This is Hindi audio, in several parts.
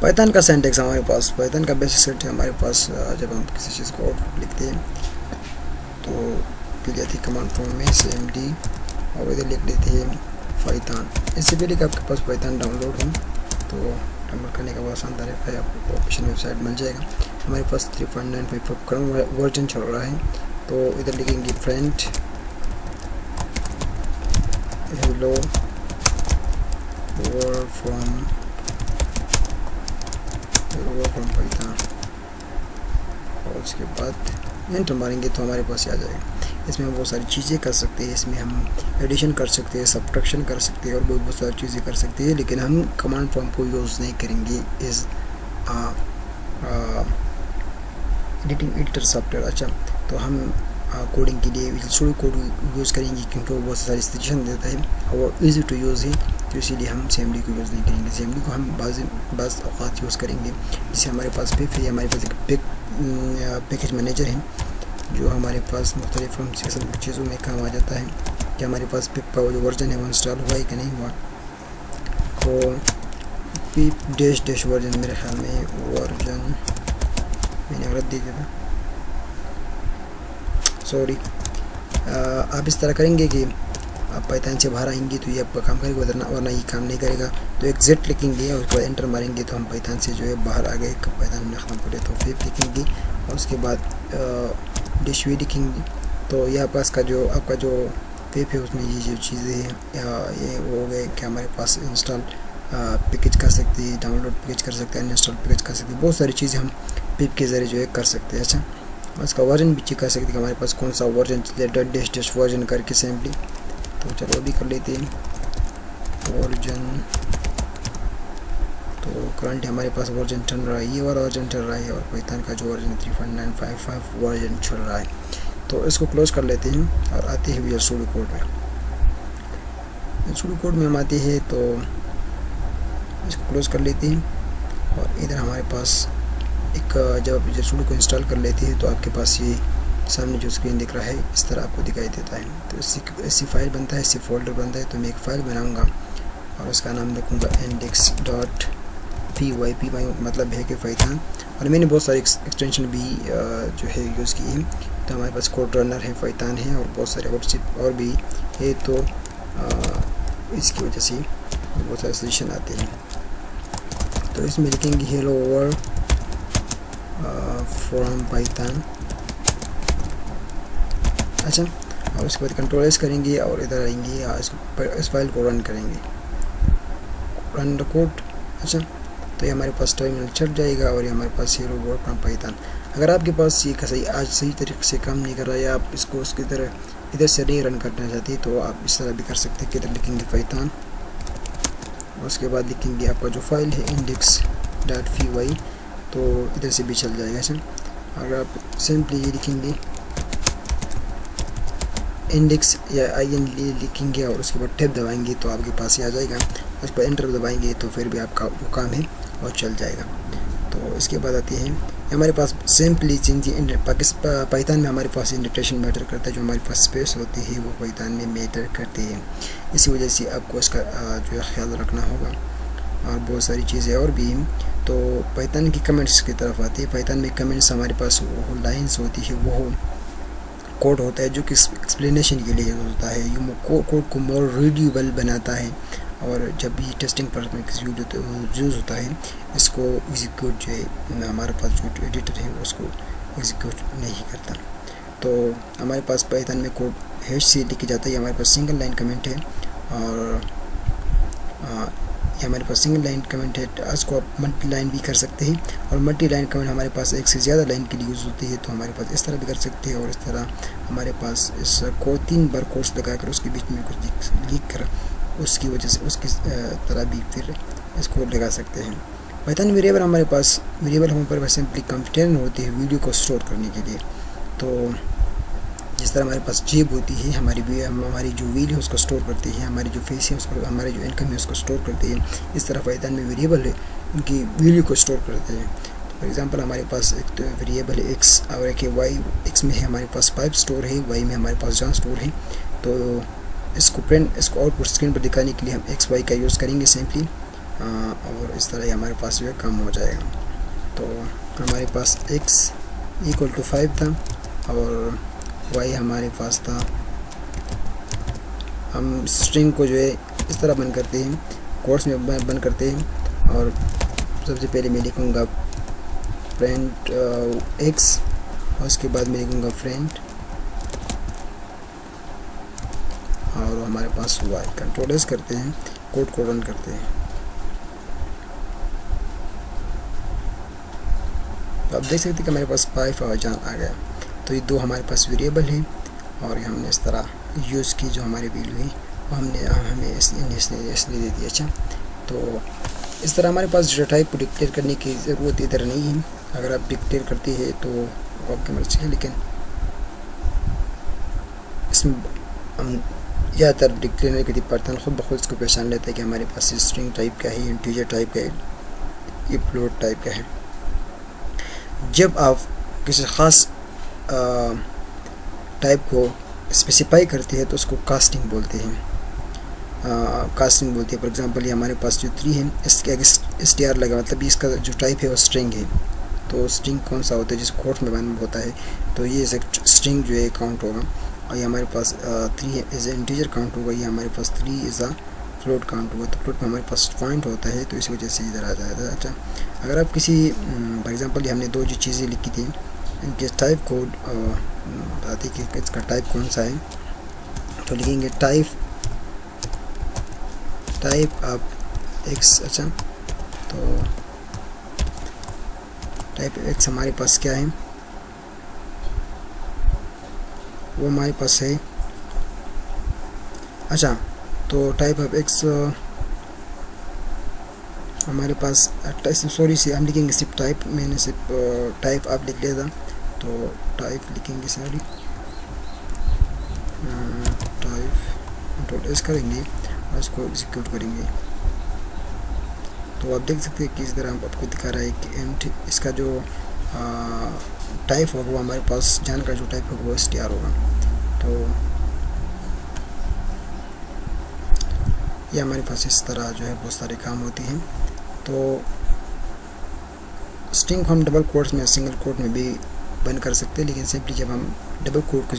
पाइथन का सिंटैक्स हमारे पास, पाइथन का बेसिक सेट है हमारे पास। जब हम किसी चीज़ को आउटपुट लिखते हैं तो फिर जाती है कमांड फॉर्म में cmd और इधर लिख लेते हैं पाइथन। इससे पहले कि आपके पास पाइथन डाउनलोड हो तो डाउनलोड करने का बहुत आसान तरीका है, आपको ऑफिशियल वेबसाइट मिल जाएगा। हमारे पास 3.9 करंट वर्जन चल रहा है, तो इधर लिखेंगे friend hello word from Python और उसके बाद एंटर मारेंगे तो हमारे पास आ जाएगा। इसमें हम बहुत सारी चीज़ें कर सकते हैं, इसमें हम एडिशन कर सकते हैं, सब्ट्रैक्शन कर सकते हैं और बहुत सारी चीज़ें कर सकते हैं, लेकिन हम कमांड फॉर्म को यूज़ नहीं करेंगे इस एडिटर सॉफ्टवेयर। अच्छा, तो हम कोडिंग के लिए विजुअल स्टूडियो कोड यूज़ करेंगे क्योंकि वो बहुत सारी सजेशन देता है और इजी टू यूज़ है, तो इसीलिए हम CMD को यूज़ नहीं करेंगे। CMD को हम बाज़ औक़ात यूज़ करेंगे। जैसे हमारे पास पिप है, हमारे पास एक पैकेज मैनेजर है जो हमारे पास मुख्तलिफ हम चीज़ों में काम आ जाता है कि हमारे पास पिप का जो वर्जन है वो इंस्टॉल हुआ है कि नहीं हुआ। तो पिप डैश वर्जन, मेरे ख्याल में वर्जन मैंने गलत दे दिया था, सॉरी। आप इस तरह करेंगे कि आप पाइथन से बाहर आएंगे तो ये आपका काम करेगा, वरना ये काम नहीं करेगा। तो एग्जिट लिखेंगे और उसके बाद एंटर मारेंगे तो हम पाइथन से जो है बाहर आ गए। पाइथन में ख़त्म करे तो फिर लिखेंगे और उसके बाद डिश भी लिखेंगे। तो ये आपका जो पेप है उसमें ये जो चीज़ें हैं ये वो हो गए कि हमारे पास इंस्टॉल पैकेज कर सकते हैं, डाउनलोड पैकेज कर सकते हैं, अनइंस्टॉल पैकेज कर सकते हैं, बहुत सारी चीज़ें हम पिप के ज़रिए जो है कर सकते हैं। अच्छा, उसका वर्जन भी चेक कर सकते हैं कि हमारे पास कौन सा वर्जन चले, डैश वर्जन करके सिंपली। तो चलो अभी कर लेते हैं वर्जन। तो करंट हमारे पास वर्जन चल रहा है, ये वाला वर्जन चल रहा है और पाइथन का जो वर्जन 3.955 वर्जन चल रहा है। तो इसको क्लोज कर लेते हैं और आते हैं विजुअल स्टूडियो कोड में। विजुअल स्टूडियो कोड में हम आते हैं तो इसको क्लोज कर लेते हैं और इधर हमारे पास एक जब आप विजुअल स्टूडियो को इंस्टॉल कर लेते हैं तो आपके पास ये सामने जो स्क्रीन दिख रहा है इस तरह आपको दिखाई देता है। तो ऐसी फाइल बनता है, ऐसी फोल्डर बनता है। तो मैं एक फ़ाइल बनाऊंगा और उसका नाम रखूँगा index.py। मतलब है कि पाइथन, और मैंने बहुत सारी एक्सटेंशन भी जो है यूज़ की है। तो हमारे पास कोड रनर है, पाइथन है और बहुत सारे और भी है। तो इसकी वजह से बहुत सारे सजेशन आते हैं। तो इसमें लिखेंगे हेलो वर्ल्ड फ्रॉम पाइथन। अच्छा, और उसके बाद कंट्रोल एस करेंगे और इधर आएंगे इस फाइल को रन करेंगे, रन द कोड। अच्छा, तो ये हमारे पास टर्मिनल चल जाएगा और ये हमारे पास हेलो वर्ल्ड फ्रॉम पाइथन। अगर आपके पास ये आज सही तरीके से काम नहीं कर रहा है या आप इसको उसकी तरह इधर से नहीं रन करना चाहते तो आप इस तरह भी कर सकते हैं कि इधर लिखेंगे पाइथन और उसके बाद लिखेंगे आपका जो फाइल है index.py, तो इधर से भी चल जाएगा। अच्छा, अगर आप सिंपली ये लिखेंगे इंडेक्स या IN लिखेंगे और उसके बाद टैब दबाएंगे तो आपके पास ही आ जाएगा। उसके बाद एंटर दबाएंगे तो फिर भी आपका वो काम है और चल जाएगा। तो इसके बाद आते हैं हमारे पास सिंपली पाइथन में हमारे पास इंडेंटेशन मैटर करता है। जो हमारे पास स्पेस होती है वो पाइथन में मैटर करती है। इसी वजह से आपको इसका जो है ख्याल रखना होगा और बहुत सारी चीज़ें और भी। तो पाइथन की कमेंट्स की तरफ आती है। पाइथन में कमेंट्स हमारे पास वो लाइन्स होती है, वो कोड होता है जो कि एक्सप्लेनेशन के लिए होता है। ये कोड को मोर रीडेबल बनाता है और जब भी टेस्टिंग पर्पस यूज़ होता है इसको एग्जीक्यूट जो है हमारे पास जो एडिटर है उसको एग्जीक्यूट नहीं करता। तो हमारे पास पाइथन में कोड हैश से लिखा जाता है। हमारे पास सिंगल लाइन कमेंट है और ये हमारे पास सिंगल लाइन कमेंट है। इसको आप मल्टी लाइन भी कर सकते हैं और मल्टी लाइन कमेंट हमारे पास एक से ज़्यादा लाइन के लिए यूज़ होती है। तो हमारे पास इस तरह भी कर सकते हैं और इस तरह हमारे पास इसको 3 बार कोर्स लगाकर उसके बीच में कुछ लिख कर उसकी वजह से उसकी तरह भी फिर इसको लगा सकते हैं। पाइथन वेरिएबल हमारे पास हमारे पास सिंपली कंटेनर होती है वीडियो को स्टोर करने के लिए। तो जिस तरह हमारे पास जेब होती है, हमारी जो व्हील है उसको स्टोर करती है, हमारी जो फेस है उसको, हमारी जो इनकम है उसको स्टोर करती है। इस तरह पाइथन में वेरिएबल है उनकी वैल्यू को स्टोर करते हैं। फॉर एग्जांपल हमारे पास एक तो वेरिएबल है x और एक है y। x में है हमारे पास पाइप स्टोर है, y में हमारे पास जॉन स्टोर है। तो इसको आउटपुट स्क्रीन पर दिखाने के लिए हम x y का यूज़ करेंगे सिंपली। और इस तरह हमारे पास जो है कम हो जाएगा। तो हमारे पास x इक्वल टू 5 था और y हमारे पास था, हम स्ट्रिंग को जो है इस तरह बंद करते हैं, कोट्स में बंद करते हैं और सबसे पहले मैं लिखूँगा प्रिंट x और उसके बाद मैं लिखूँगा फ्रेंड और हमारे पास y। कंट्रोल एस करते हैं, कोड को रन करते हैं। तो आप देख सकते हैं कि हमारे पास 5 और जान आ गया। तो ये दो हमारे पास वेरिएबल है और ये हमने इस तरह यूज़ की, जो हमारी वैल्यू है वो हमें इसने दे दी। अच्छा, तो इस तरह हमारे पास डेटा टाइप को डिक्लेयर करने की ज़रूरत इधर नहीं है। अगर आप डिक्लेयर करते हैं तो आपकी मर्ज़ी है, लेकिन इसमें हम ज़्यादातर डिक्लेयर नहीं करती, पर्सन खुद ब खुद इसको पहचान लेता है कि हमारे पास स्ट्रिंग टाइप का है, इंटीजर टाइप का है, ये फ्लोट टाइप का है। जब आप किसी ख़ास टाइप को स्पेसिफाई करते हैं तो उसको कास्टिंग बोलते हैं, कास्टिंग बोलते हैं। फॉर एग्जांपल ये हमारे पास जो 3 है, इसके आगे str लगा, मतलब इसका जो टाइप है वो स्ट्रिंग है। तो स्ट्रिंग कौन सा होता है, जिस कोट में बंद होता है, तो ये स्ट्रिंग जो है काउंट होगा। और ये हमारे पास 3 एज ए इंटीजर काउंट होगा, ये हमारे पास 3 एज अ फ्लोट काउंट होगा। तो फ्लोट में हमारे पास पॉइंट होता है, तो इस वजह से इधर आ जाएगा। अच्छा, अगर आप किसी फॉर एग्जांपल हमने दो जो चीज़ें लिखी थी, इनके टाइप कोड बताते कि इसका टाइप कौन सा है, तो लिखेंगे टाइप आप x। अच्छा, तो टाइप x हमारे पास क्या है, वो हमारे पास है। अच्छा, तो टाइप ऑफ x हमारे पास सॉरी से हम लिखेंगे सिर्फ टाइप, मैंने सिर्फ टाइप आप लिख लिया था, तो टाइप लिखेंगे सॉरी टाइप, कंट्रोल एस करेंगे और इसको एग्जीक्यूट करेंगे। तो आप देख सकते हैं कि इस तरह आपको दिखा रहा है कि एंड इसका जो टाइप होगा वो हमारे पास जान का जो टाइप होगा वो str होगा। तो ये हमारे पास इस तरह जो है बहुत सारे काम होती हैं। तो स्ट्रिंग को हम डबल कोट्स में, सिंगल कोट में भी बंद कर सकते हैं, लेकिन सिंपली जब हम डबल कोट को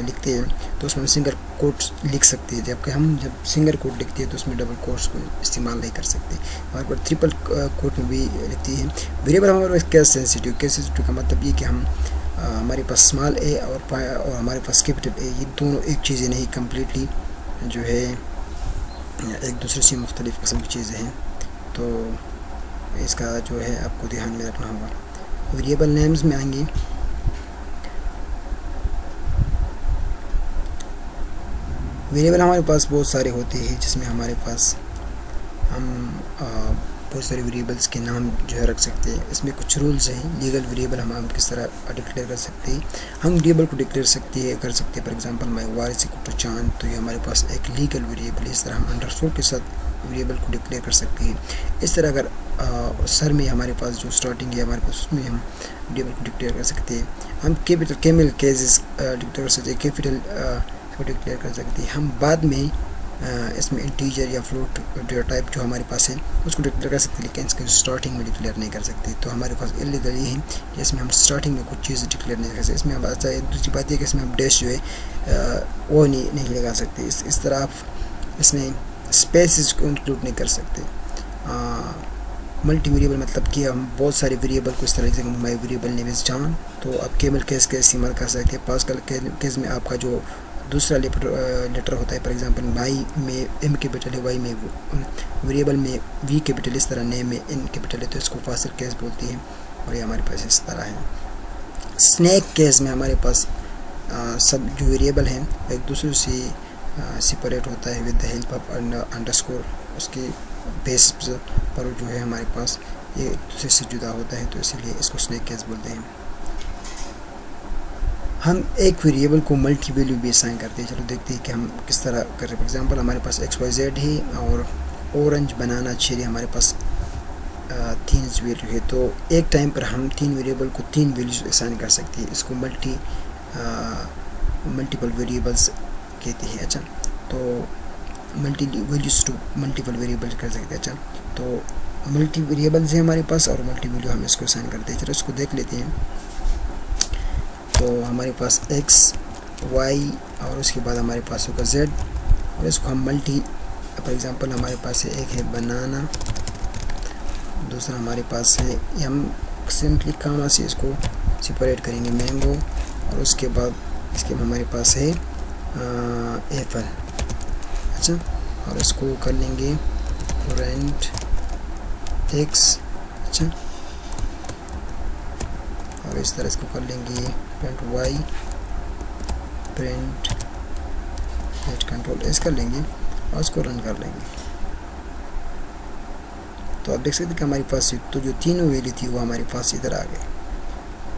लिखते हैं तो उसमें हम सिंगल कोट्स लिख सकते हैं, जबकि हम जब सिंगल कोट लिखते हैं तो उसमें डबल कोट्स को इस्तेमाल नहीं कर सकते। हमारे पास ट्रिपल कोट में भी लिखती है। वेरिएबल हमारे पास केस सेंसिटिव का मतलब ये कि हम हमारे पास स्मॉल ए और हमारे पास कैपिटल ए, ये दोनों एक चीज़ें नहीं, कम्प्लीटली जो है एक दूसरे से मुख्तलिफ़ किस्म की चीज़ें हैं। तो इसका जो है आपको ध्यान में रखना होगा। वेरिएबल नेम्स में आएंगे, वेरिएबल हमारे पास बहुत सारे होते हैं, जिसमें हमारे पास हम बहुत सारे वेरिएबल्स के नाम जो है रख सकते हैं। इसमें कुछ रूल्स हैं। लीगल वेरिएबल हम किस तरह डिक्लेयर कर सकते हैं, हम वेरिएबल को डिक्लेयर कर सकते हैं। For example my var is equal to चांद, तो ये हमारे पास एक लीगल वेरिएबल है। इस तरह हम अंडरस्कोर के साथ वेरिएबल को डिक्लेयर कर सकते हैं। इस तरह अगर सर में हमारे पास जो स्टार्टिंग है हमारे पास, उसमें हम वेरिएबल को डिक्लेयर कर सकते हैं। हम कैपिटल कैमल केसेस डिक्लेयर कर सकते हैं, कैपिटल को डिक्लेयर कर सकते हैं। हम बाद में इसमें इंटीजर या फ्लोट डेटा टाइप जो हमारे पास है उसको डिक्लेयर कर सकते हैं, लेकिन इसके स्टार्टिंग में डिक्लेयर नहीं कर सकते। तो हमारे पास इलीगल ये है कि इसमें हम स्टार्टिंग में कुछ चीज़ डिक्लेयर नहीं कर सकते। इसमें अच्छा दूसरी बात यह कि इसमें हम डैश जो है वो नहीं लगा सकते। इस तरह आप इसमें स्पेस को इंक्लूड नहीं कर सकते। मल्टी वेरिएबल मतलब कि हम बहुत सारे वेरिएबल को इस तरह से, माई वेरिएबल नेम इज़ जॉन, तो आप केवल केस का इस्तेमाल कर सकते हैं। पास्कल केस में आपका जो दूसरा लेटर होता है, फॉर एग्जांपल वाई में एम कैपिटल है, वाई में वेरिएबल में वी कैपिटल, इस तरह नेम में एन कैपिटल है, तो इसको पास्कल केस बोलती है। और ये हमारे पास इस तरह है। स्नैक केस में हमारे पास सब जो वेरिएबल हैं एक दूसरे से सेपरेट होता है with the help of underscore, उसके बेस पर जो है हमारे पास ये दूसरे से जुदा होता है, तो इसीलिए इसको स्नैक केस बोलते हैं। हम एक वेरिएबल को मल्टी वैल्यू भी असाइन करते हैं। चलो देखते हैं कि हम किस तरह कर रहे हैं। फॉर एग्जांपल हमारे पास XYZ है और ऑरेंज बनाना चेरी हमारे पास 3 वैल्यू है, तो एक टाइम पर हम 3 वेरिएबल को 3 वैल्यूज असाइन कर सकते हैं। इसको मल्टीपल वेरिएबल्स कहते हैं। अच्छा, तो multi values to multiple variable कर सकते हैं। अच्छा, तो मल्टी वेरिएबल्स है हमारे पास और मल्टी वैल्यू हम इसको असाइन करते हैं। चलो इसको देख लेते हैं। तो हमारे पास x y और उसके बाद हमारे पास होगा z, और इसको हम मल्टी, फॉर एग्जांपल हमारे पास है एक है बनाना, दूसरा हमारे पास है, हम सिंपली कामा से इसको सेपरेट करेंगे मैंगो, और उसके बाद इसके हमारे पास है एप्पल। अच्छा, और इसको कर लेंगे रेंट x। अच्छा, और इस तरह इसको कर लेंगे print y, print control S कर लेंगे और उसको रन कर लेंगे। तो आप देख सकते हैं कि हमारे पास तो जो तीनों वैल्यू थी वो हमारे पास इधर आ गए।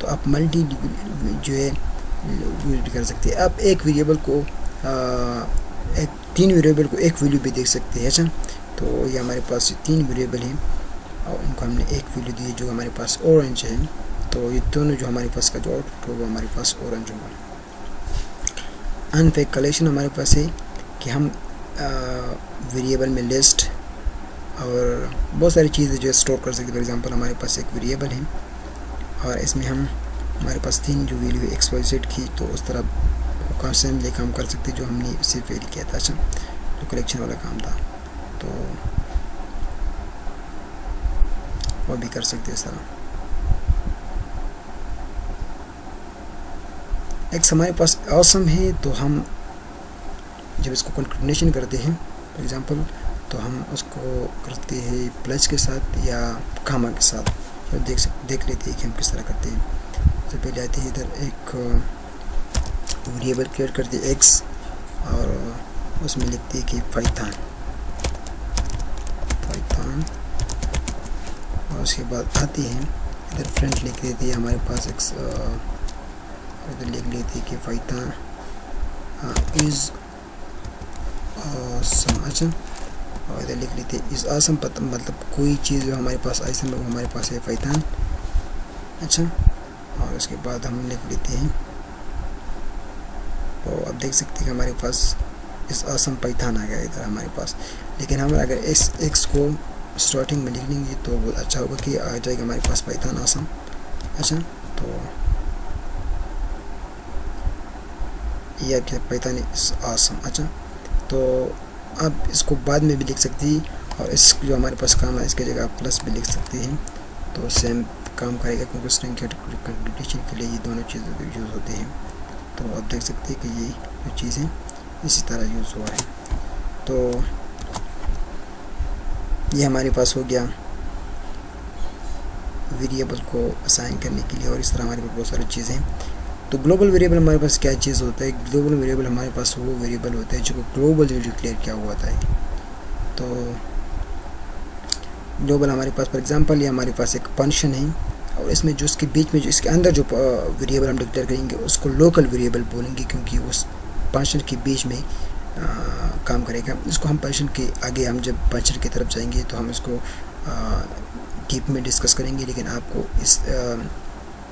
तो आप मल्टी जो है यूज कर सकते हैं। आप एक वेरिएबल को तीन वेरिएबल को एक वैल्यू भी देख सकते हैं। अच्छा, तो ये हमारे पास तीन वेरिएबल हैं और इनको हमने एक वैल्यू दी जो हमारे पास ऑरेंज है। तो ये दोनों जो हमारे पास का जो आउटपुट होगा हमारे पास ऑरेंज होगा। अनपैक कलेक्शन हमारे पास है कि हम वेरिएबल में लिस्ट और बहुत सारी चीज़ें जो स्टोर कर सकते हैं। फॉर एग्जांपल हमारे पास एक वेरिएबल है और इसमें हम हमारे पास तीन जो वैल्यू है एक्स वाई जेड की, तो उस तरह कॉन्स्टेंटली काम कर सकते जो हमने इससे वेरी किया था। अच्छा, जो कलेक्शन वाला काम था तो वो भी कर सकते इस तरह। एक्स हमारे पास ऑसम है, तो हम जब इसको कंकेटेनेशन करते हैं फॉर एग्जांपल, तो हम उसको करते हैं प्लस के साथ या कामा के साथ। तो देख लेते हैं कि हम किस तरह करते हैं। तो पहले आते हैं इधर एक वेरिएबल क्रिएट करते हैं एक्स और उसमें लिखते हैं कि पाइथन, और उसके बाद आते हैं इधर फ्रंट लिख देते हैं हमारे पास एक्स, इधर लिख लेते हैं कि पाइथन इज़ ऑसम। अच्छा, और इधर लिख लेते हैं इज़ ऑसम, मतलब कोई चीज़ जो हमारे पास ऑसम है वो हमारे पास है पाइथन। अच्छा, और उसके बाद हम लिख लेते हैं, तो आप देख सकते हैं कि हमारे पास इस ऑसम पाइथन आ गया इधर हमारे पास। लेकिन हम अगर इस एक्स को स्टार्टिंग में लिख लेंगे तो बहुत अच्छा होगा कि आ जाएगा हमारे पास पाइथन ऑसम। अच्छा, तो ये क्या पाइथन इज ऑसम। अच्छा, तो आप इसको बाद में भी लिख सकते हैं और इस जो हमारे पास काम है इसकी जगह आप प्लस भी लिख सकते हैं, तो सेम काम करेगा क्योंकि स्ट्रिंग कंकेटेनेशन के लिए ये दोनों चीज़ें यूज़ होते हैं। तो आप देख सकते हैं कि ये जो चीज़ है इसी तरह यूज़ हुआ है। तो ये हमारे पास हो गया वेरिएबल को असाइन करने के लिए, और इस तरह हमारे पास बहुत सारी चीज़ें हैं। तो ग्लोबल वेरिएबल हमारे पास क्या चीज़ होता है? ग्लोबल वेरिएबल हमारे पास वो वेरिएबल होता है जो ग्लोबल डिक्लेयर किया हुआ था। तो ग्लोबल हमारे पास फॉर एग्जांपल ये हमारे पास एक फंक्शन है और इसमें जो इसके बीच में जो इसके अंदर जो वेरिएबल हम डिक्लेयर करेंगे उसको लोकल वेरिएबल बोलेंगे, क्योंकि उस फंक्शन के बीच में काम करेगा। इसको हम फंक्शन के आगे हम जब फंक्शन की तरफ जाएंगे तो हम इसको डीप में डिस्कस करेंगे। लेकिन आपको इस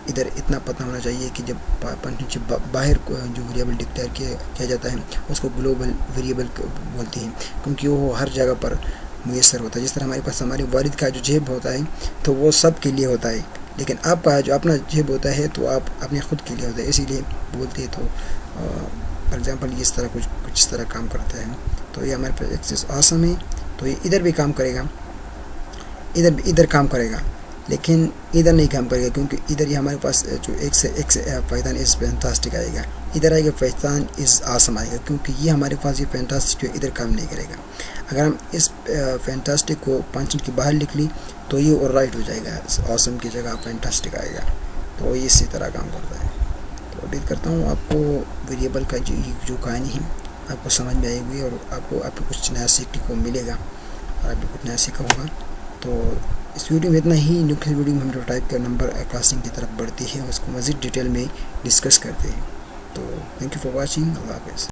इधर इतना पता होना चाहिए कि जब फंक्शन से बाहर जो वेरिएबल डिक्लेयर किया जाता है उसको ग्लोबल वेरिएबल बोलते हैं, क्योंकि वो हर जगह पर मुयसर होता है। जिस तरह हमारे पास हमारे वालिद का जो जेब होता है तो वो सब के लिए होता है, लेकिन आपका जो अपना जेब होता है तो आप अपने खुद के लिए होता है, इसीलिए बोलते हैं। तो फॉर एग्जांपल इस तरह कुछ इस तरह काम करता है। तो ये हमारे पास एक्सेस ऑसम है, तो ये इधर भी काम करेगा, इधर काम करेगा, लेकिन इधर नहीं काम करेगा क्योंकि इधर ये हमारे पास जो एक्स पाइथन इज़ फैंटास्टिक आएगा, इधर आएगा पाइथन इज़ ऑसम आएगा, क्योंकि ये हमारे पास ये फैंटास्टिक जो इधर काम नहीं करेगा। अगर हम इस फैंटास्टिक को फंक्शन के बाहर लिख ली तो ये और राइट हो जाएगा, ऑसम की जगह फैंटास्टिक आएगा। तो ये इसी तरह काम करता है। तो उम्मीद करता हूँ आपको वेरिएबल का जो कहानी है आपको समझ में आएगी और आपको कुछ नया सीखने को मिलेगा और आपको कुछ नया सीखा होगा। तो इस वीडियो में इतना ही। नेक्स्ट वीडियो में हम जो टाइप का नंबर कास्टिंग की तरफ बढ़ती है उसको मज़ीद डिटेल में डिस्कस करते हैं। तो थैंक यू फॉर वॉचिंग। अल्लाह हाफ़िज़।